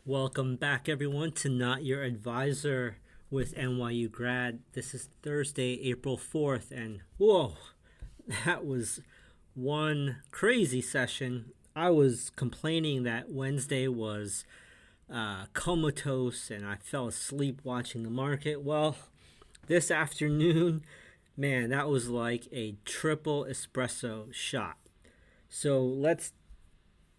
Welcome back, everyone, to Not Your Advisor with NYU Grad. This is Thursday, April 4th, and whoa, that was one crazy session. I was complaining that Wednesday was comatose and I fell asleep watching the market. Well, this afternoon, man, that was like a triple espresso shot.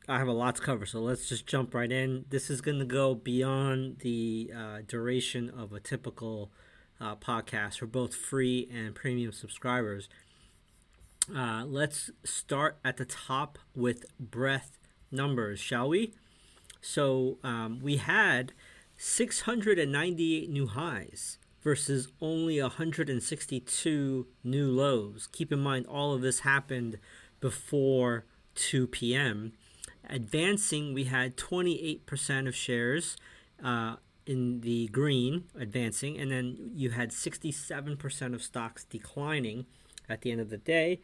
I have a lot to cover, so let's just jump right in. This is going to go beyond the duration of a typical podcast for both free and premium subscribers. Let's start at the top with breadth numbers, shall we? We had 698 new highs versus only 162 new lows. Keep in mind, all of this happened before 2 p.m. Advancing, we had 28% of shares in the green advancing, and then you had 67% of stocks declining at the end of the day.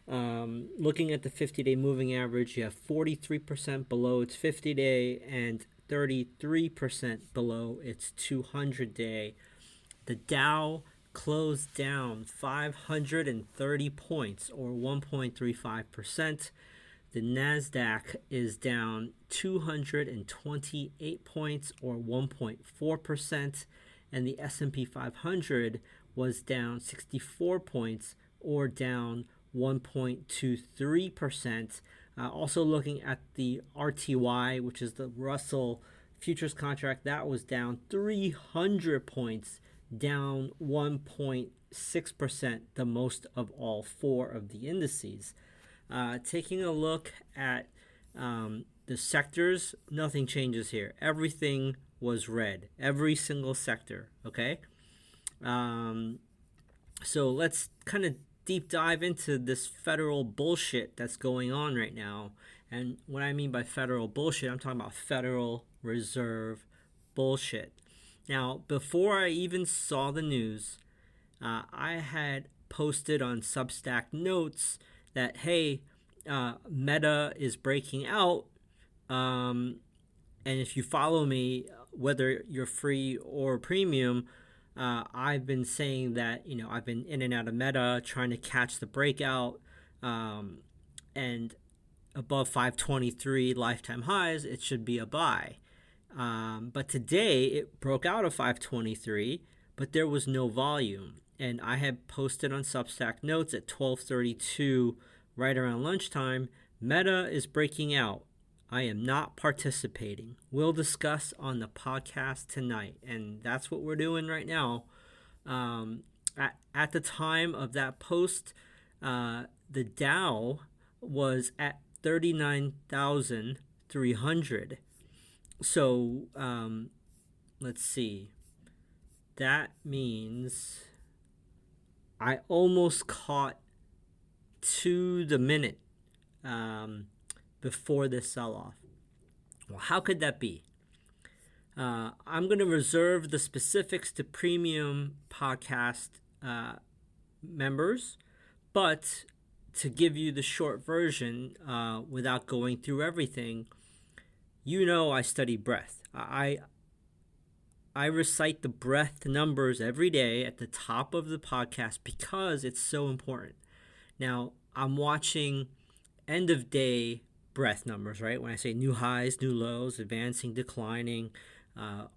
Looking at the 50-day moving average, you have 43% below its 50-day and 33% below its 200-day. The Dow closed down 530 points, or 1.35%. The NASDAQ is down 228 points, or 1.4%, and the S&P 500 was down 64 points, or down 1.23%. Also looking at the RTY, which is the Russell futures contract, that was down 300 points, down 1.6%, the most of all four of the indices. Taking a look at the sectors, nothing changes here. Everything was red. Every single sector, okay? So let's kind of deep dive into this federal bullshit that's going on right now. And what I mean by federal bullshit, I'm talking about Federal Reserve bullshit. Now, before I even saw the news, I had posted on Substack Notes that, hey, Meta is breaking out, and if you follow me, whether you're free or premium, I've been saying that, I've been in and out of Meta trying to catch the breakout, and above 523 lifetime highs, it should be a buy. But today it broke out of 523, but there was no volume. And I had posted on Substack Notes at 12:32, right around lunchtime, Meta is breaking out. I am not participating. We'll discuss on the podcast tonight, and that's what we're doing right now. At the time of that post, the Dow was at 39,300. So let's see. That means I almost caught to the minute before this sell-off. Well, how could that be? I'm going to reserve the specifics to premium podcast members, but to give you the short version without going through everything, I study breadth. I recite the breadth numbers every day at the top of the podcast because it's so important. Now, I'm watching end of day breadth numbers, right? When I say new highs, new lows, advancing, declining, below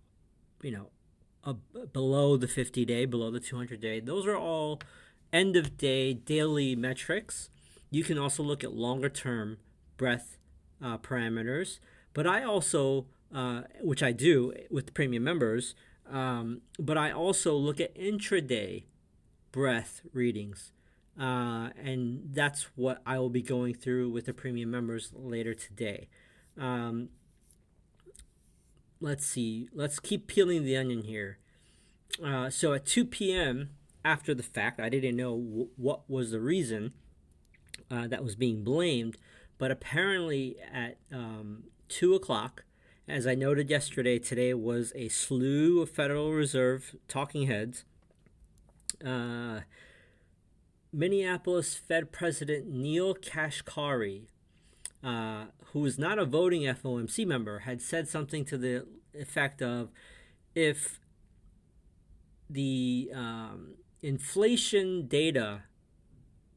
the 50-day, below the 200-day, those are all end of day daily metrics. You can also look at longer term breadth parameters, but I also, which I do with premium members, but I also look at intraday breadth readings. And that's what I will be going through with the premium members later today. Let's see. Let's keep peeling the onion here. So at 2 p.m., after the fact, I didn't know what was the reason that was being blamed, but apparently at 2 o'clock, as I noted yesterday, today was a slew of Federal Reserve talking heads. Minneapolis Fed President Neil Kashkari, who is not a voting FOMC member, had said something to the effect of if the inflation data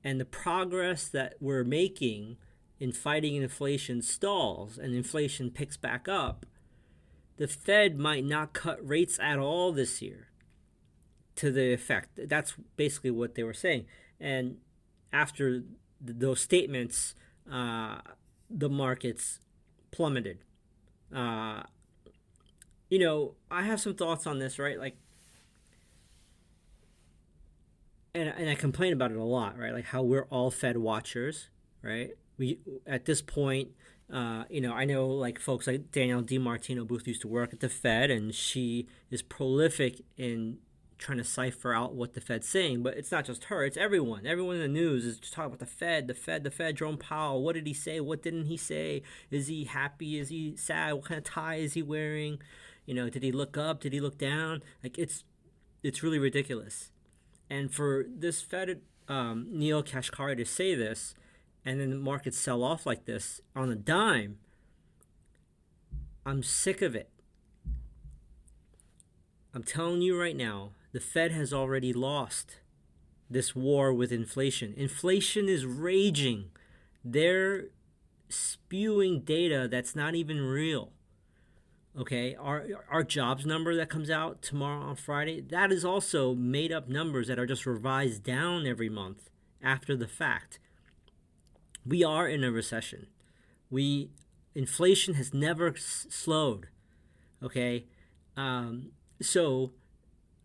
and the progress that we're making in fighting inflation stalls and inflation picks back up, the Fed might not cut rates at all this year to the effect. That's basically what they were saying. And after those statements, the markets plummeted. I have some thoughts on this, right? Like, and I complain about it a lot, right? Like how we're all Fed watchers, right? We at this point, I know like folks like Danielle DiMartino Booth used to work at the Fed, and she is prolific in trying to cipher out what the Fed's saying. But it's not just her; it's everyone. Everyone in the news is just talking about the Fed, the Fed, the Fed. Jerome Powell. What did he say? What didn't he say? Is he happy? Is he sad? What kind of tie is he wearing? Did he look up? Did he look down? Like it's really ridiculous. And for this Fed Neel Kashkari to say this, and then the markets sell off like this on a dime, I'm sick of it. I'm telling you right now, the Fed has already lost this war with inflation. Inflation is raging. They're spewing data that's not even real. Okay, our jobs number that comes out tomorrow on Friday, that is also made up numbers that are just revised down every month after the fact. We are in a recession. Inflation has never slowed. Okay, so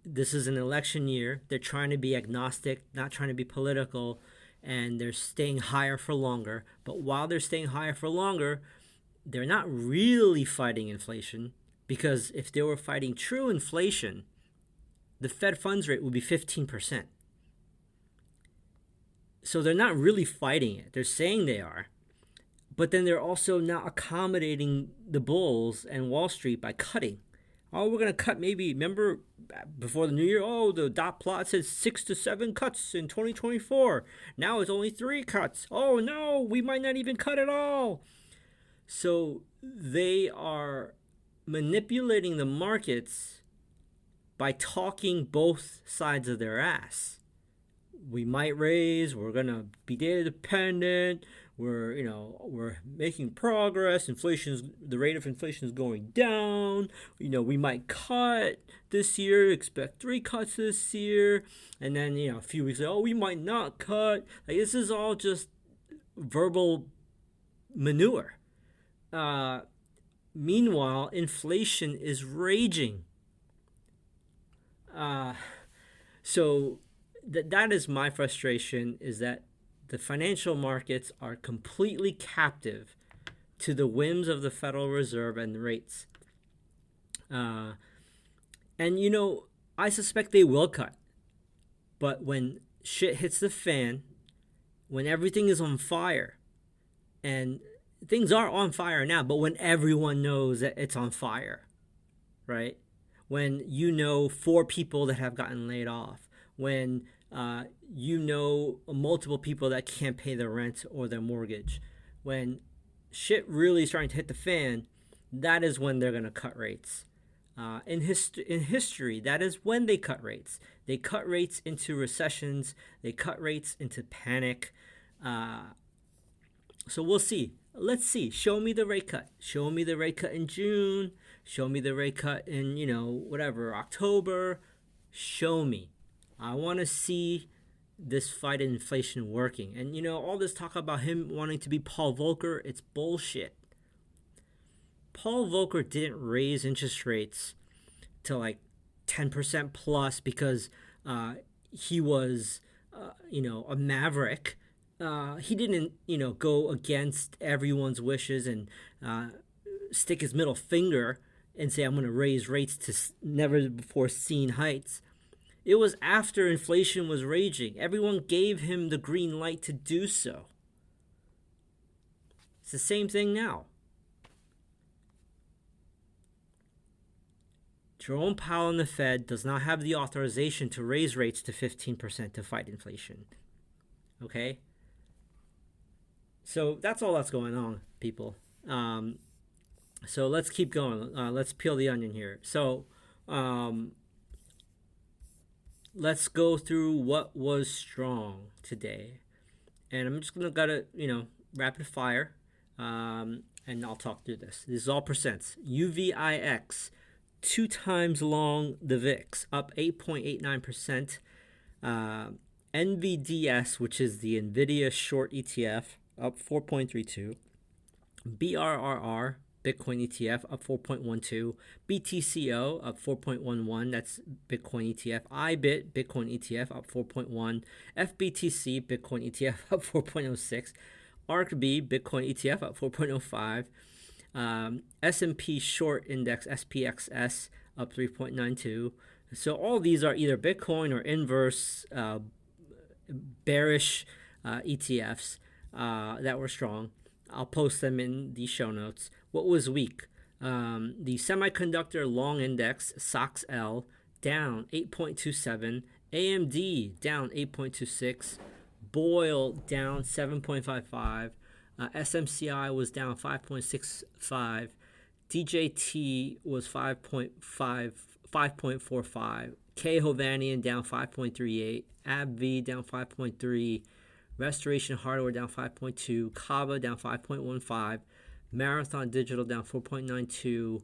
this is an election year. They're trying to be agnostic, not trying to be political, and they're staying higher for longer. But while they're staying higher for longer, they're not really fighting inflation, because if they were fighting true inflation, the Fed funds rate would be 15%. So they're not really fighting it. They're saying they are. But then they're also not accommodating the bulls and Wall Street by cutting. Oh, we're going to cut maybe, remember before the new year, the dot plot says 6 to 7 cuts in 2024. Now it's only 3 cuts. Oh no, we might not even cut at all. So they are manipulating the markets by talking both sides of their ass. We might raise, we're going to be data dependent, we're making progress, the rate of inflation is going down, we might cut this year, expect 3 cuts this year, and then, a few weeks later, we might not cut. Like, this is all just verbal manure. Meanwhile, inflation is raging. So that is my frustration, is that the financial markets are completely captive to the whims of the Federal Reserve and the rates. And I suspect they will cut. But when shit hits the fan, when everything is on fire, and things are on fire now, but when everyone knows that it's on fire, right? When 4 people that have gotten laid off, when multiple people that can't pay their rent or their mortgage, when shit really is starting to hit the fan, that is when they're going to cut rates. In history, that is when they cut rates. They cut rates into recessions. They cut rates into panic. So we'll see. Let's see. Show me the rate cut. Show me the rate cut in June. Show me the rate cut in, October. Show me. I want to see this fight in inflation working. And, all this talk about him wanting to be Paul Volcker, it's bullshit. Paul Volcker didn't raise interest rates to like 10% plus because he was, a maverick. He didn't, go against everyone's wishes and stick his middle finger and say, I'm going to raise rates to never before seen heights. It was after inflation was raging. Everyone gave him the green light to do so. It's the same thing now. Jerome Powell and the Fed does not have the authorization to raise rates to 15% to fight inflation. Okay? So that's all that's going on, people. So let's keep going. Let's peel the onion here. So um, let's go through what was strong today, and I'm just gonna gotta rapid fire, and I'll talk through this. This is all percents. UVIX, 2 times long the VIX, up 8.89%. NVDS, which is the NVIDIA short ETF, up 4.32. BRRR, Bitcoin ETF, up 4.12. BTCO, up 4.11. That's Bitcoin ETF. IBIT, Bitcoin ETF, up 4.1. FBTC, Bitcoin ETF, up 4.06. ARKB, Bitcoin ETF, up 4.05. S&P Short Index, SPXS, up 3.92. So all these are either Bitcoin or inverse bearish ETFs that were strong. I'll post them in the show notes. What was weak? The semiconductor long index, SOXL, down 8.27. AMD down 8.26. Boyle down 7.55. SMCI was down 5.65. DJT was 5.45. K Hovanian down 5.38. AbbVie down 5.3. Restoration Hardware down 5.2. Kava down 5.15. Marathon Digital down 4.92.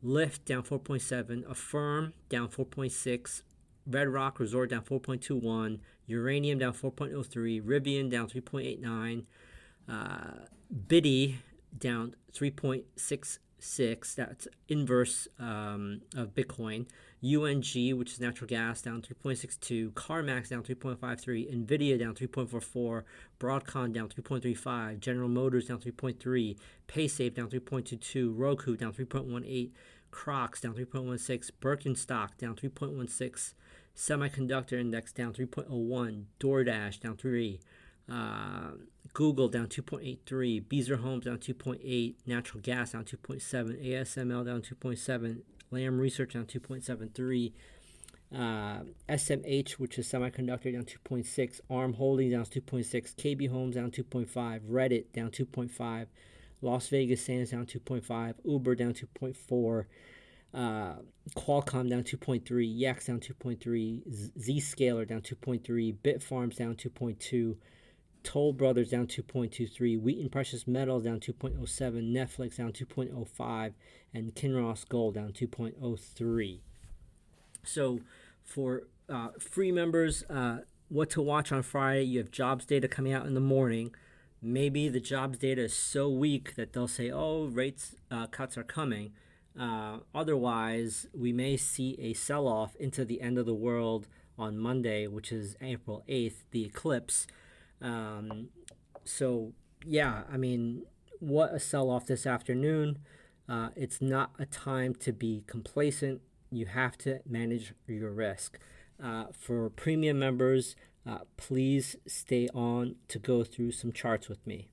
Lyft down 4.7. Affirm down 4.6. Red Rock Resort down 4.21. Uranium down 4.03. Rivian down 3.89. Biddy down 3.66. That's inverse of Bitcoin. UNG, which is natural gas, down 3.62. CarMax down 3.53. NVIDIA down 3.44. Broadcom down 3.35. General Motors down 3.3. Paysafe down 3.22. Roku down 3.18. Crocs down 3.16. Birkenstock down 3.16. Semiconductor Index down 3.01. DoorDash down 3. Google down 2.83. Beazer Homes down 2.8. Natural Gas down 2.7. ASML down 2.7. Lam Research down 2.73. SMH, which is semiconductor, down 2.6. ARM Holdings down 2.6. KB Homes down 2.5. Reddit down 2.5. Las Vegas Sands down 2.5. Uber down 2.4. Qualcomm down 2.3. Yext down 2.3. Zscaler down 2.3. Bitfarms down 2.2. Toll Brothers down 2.23, Wheaton Precious Metals down 2.07, Netflix down 2.05, and Kinross Gold down 2.03. So for free members, what to watch on Friday, you have jobs data coming out in the morning. Maybe the jobs data is so weak that they'll say, oh, rates cuts are coming. Otherwise, we may see a sell-off into the end of the world on Monday, which is April 8th, the eclipse. So yeah, I mean, what a sell-off this afternoon. It's not a time to be complacent. You have to manage your risk. For premium members, please stay on to go through some charts with me.